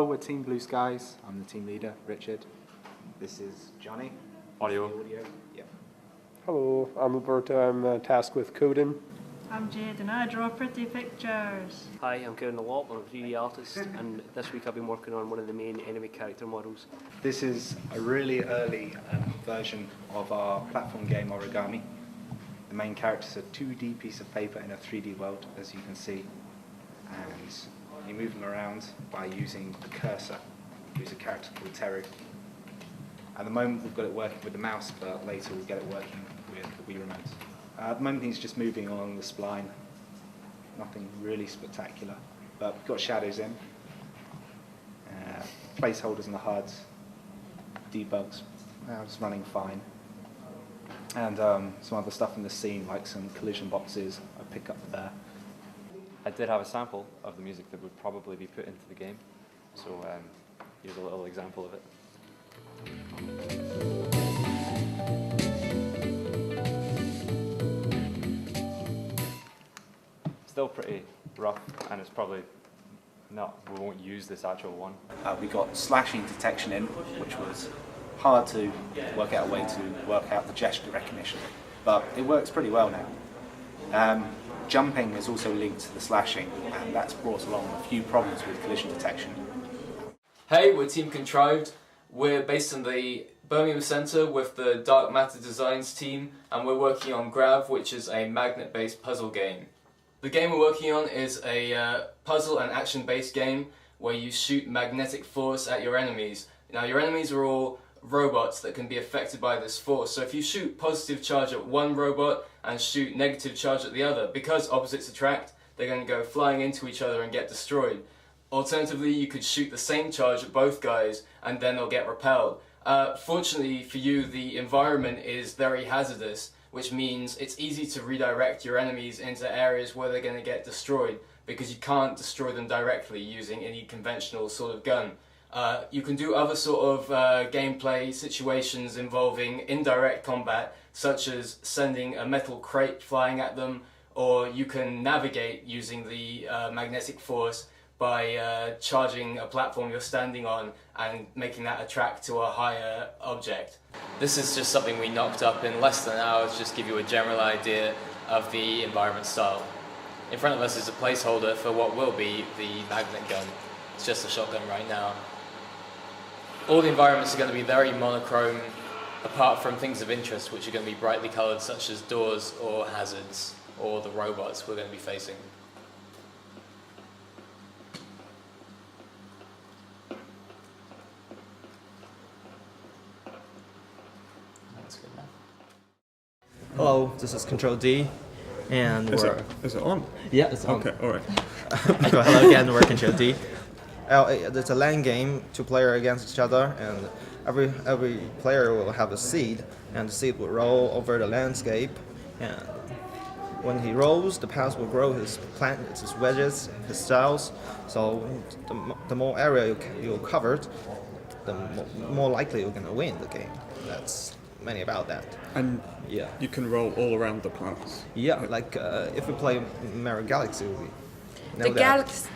we're Team Blue Skies. I'm the team leader, Richard. This is Johnny. Audio. Yeah. Hello, I'm Roberto. I'm tasked with coding. I'm Jade and I draw pretty pictures. Hi, I'm Kieran the Wop, I'm a 3D artist, and this week I've been working on one of the main enemy character models. This is a really early version of our platform game Origami. The main character is a 2D piece of paper in a 3D world, as you can see, and you move them around by using the cursor. Use a character called Teru. At the moment we've got it working with the mouse, but later we'll get it working with the Wii remote. At the moment he's just moving along the spline. Nothing really spectacular, but we've got shadows in, placeholders in the HUD, debugs, just running fine. And some other stuff in the scene, like some collision boxes I pick up there. I did have a sample of the music that would probably be put into the game, so here's a little example of it. Still pretty rough, and it's probably not, we won't use this actual one. We got slashing detection in, which was hard to work out a way to work out the gesture recognition, but it works pretty well now. Jumping is also linked to the slashing, and that's brought along a few problems with collision detection. Hey, we're Team Contrived. We're based in the Birmingham Centre with the Dark Matter Designs team, and we're working on Grav, which is a magnet-based puzzle game. The game we're working on is a puzzle and action-based game where you shoot magnetic force at your enemies. Now, your enemies are all robots that can be affected by this force. So if you shoot positive charge at one robot and shoot negative charge at the other, because opposites attract, they're going to go flying into each other and get destroyed. Alternatively, you could shoot the same charge at both guys and then they'll get repelled. Fortunately for you, the environment is very hazardous, which means it's easy to redirect your enemies into areas where they're going to get destroyed, because you can't destroy them directly using any conventional sort of gun. You can do other sort of gameplay situations involving indirect combat, such as sending a metal crate flying at them, or you can navigate using the magnetic force by charging a platform you're standing on and making that attract to a higher object. This is just something we knocked up in less than an hour to just give you a general idea of the environment style. In front of us is a placeholder for what will be the magnet gun. It's just a shotgun right now. All the environments are going to be very monochrome, apart from things of interest, which are going to be brightly coloured, such as doors or hazards, or the robots we're going to be facing. That's good now. Hello, this is Control D, and Is it on? Yeah, it's on. Okay, alright. Hello again, we're Control D. It's a LAN game, two players against each other, and every player will have a seed, and the seed will roll over the landscape. And when he rolls, the path will grow his planets, his wedges, his styles. So the more area you covered, the more likely you're gonna win the game. That's mainly about that. And yeah, you can roll all around the planets. yeah, like if we play Mirror Galaxy, we know The that. galaxy,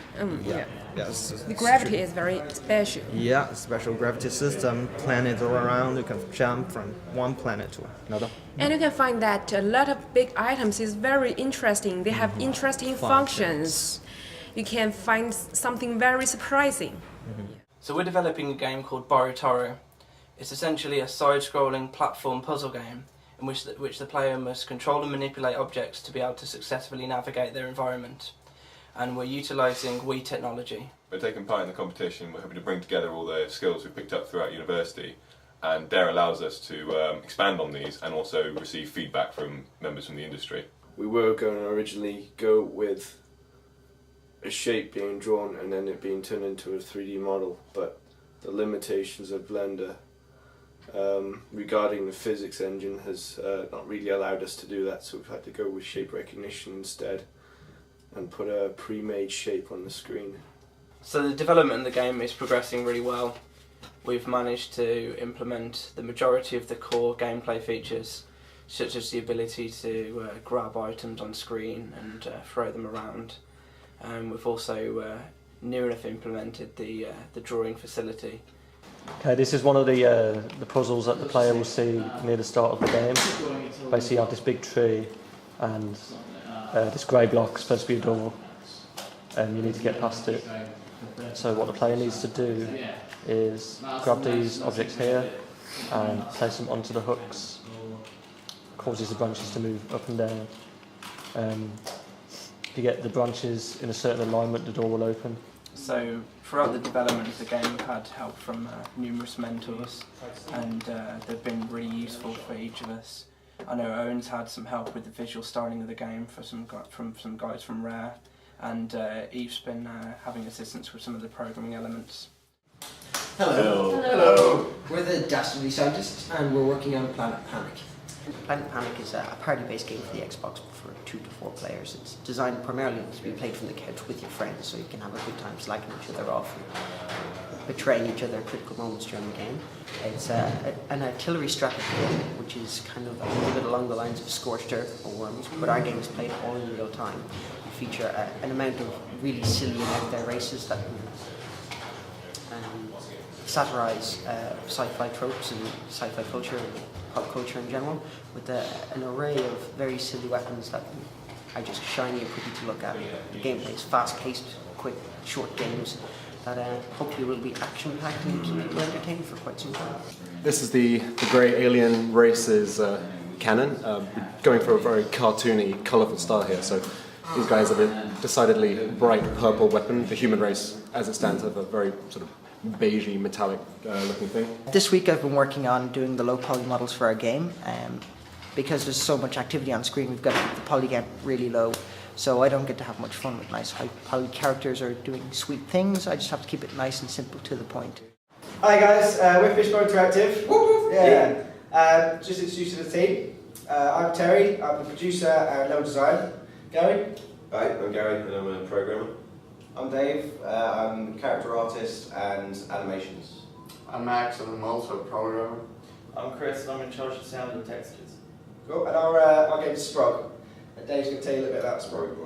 Yeah. Yes. the gravity is very special. Yeah, special gravity system, planets all around, you can jump from one planet to another. And you can find that a lot of big items is very interesting. They have interesting functions. You can find something very surprising. So we're developing a game called Barataria. It's essentially a side-scrolling platform puzzle game in which the player must control and manipulate objects to be able to successfully navigate their environment. And we're utilising Wii technology. We're taking part in the competition. We're hoping to bring together all the skills we've picked up throughout university, and Dare allows us to expand on these and also receive feedback from members from the industry. We were going to originally go with a shape being drawn and then it being turned into a 3D model, but the limitations of Blender regarding the physics engine has not really allowed us to do that, so we've had to go with shape recognition instead and put a pre-made shape on the screen. So the development of the game is progressing really well. We've managed to implement the majority of the core gameplay features, such as the ability to grab items on screen and throw them around. We've also Near have implemented the drawing facility. Okay, this is one of the puzzles that the player will see near the start of the game. Basically, you have this big tree and this grey block supposed to be a door, and you need to get past it. So what the player needs to do is grab these objects here and place them onto the hooks. Causes the branches to move up and down. If you get the branches in a certain alignment, the door will open. So throughout the development of the game, we've had help from numerous mentors, and they've been really useful for each of us. I know Owen's had some help with the visual styling of the game from some guys from Rare, and Eve's been having assistance with some of the programming elements. Hello. Hello. We're the Dastardly Scientists, and we're working on Planet Panic. Planet Panic is a party-based game for the Xbox for 2 to 4 players. It's designed primarily to be played from the couch with your friends, so you can have a good time slagging each other off and betraying each other at critical moments during the game. It's an artillery strategy game, which is kind of a little bit along the lines of Scorched Earth or Worms, but our game is played all in real time. We feature an amount of really silly and out there races that satirise sci-fi tropes and sci-fi culture and pop culture in general, with an array of very silly weapons that are just shiny and pretty to look at. The gameplay is fast-paced, quick, short games that hopefully will be action-packed and keep people entertained for quite some time. This is the grey alien race's canon, going for a very cartoony, colourful style here. So these guys have a decidedly bright purple weapon. The human race, as it stands, have a very sort of beigey, metallic looking thing. This week I've been working on doing the low poly models for our game. Because there's so much activity on screen, we've got to keep the poly count really low, so I don't get to have much fun with nice high poly characters or doing sweet things. I just have to keep it nice and simple to the point. Hi guys, we're Fishbone Interactive. Yeah. Just introduce you to the team. I'm Terry, I'm the producer and level designer. Gary? Hi, I'm Gary and I'm a programmer. I'm Dave, I'm character artist and animations. I'm Max and I'm also a programmer. I'm Chris and I'm in charge of sound and textures. Cool, and our game is Sprog. And Dave's going to tell you a little bit about Sprog.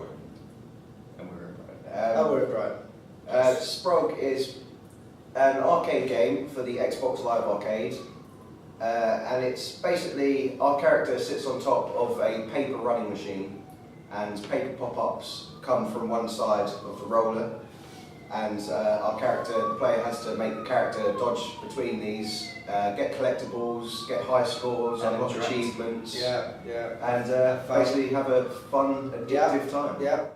And we're at we're at Brighton. Sprog is an arcade game for the Xbox Live Arcade. And it's basically, our character sits on top of a paper running machine, and paper pop-ups come from one side of the roller, and the player has to make the character dodge between these, get collectibles, get high scores, unlock achievements, and basically have a fun, addictive time. Yeah.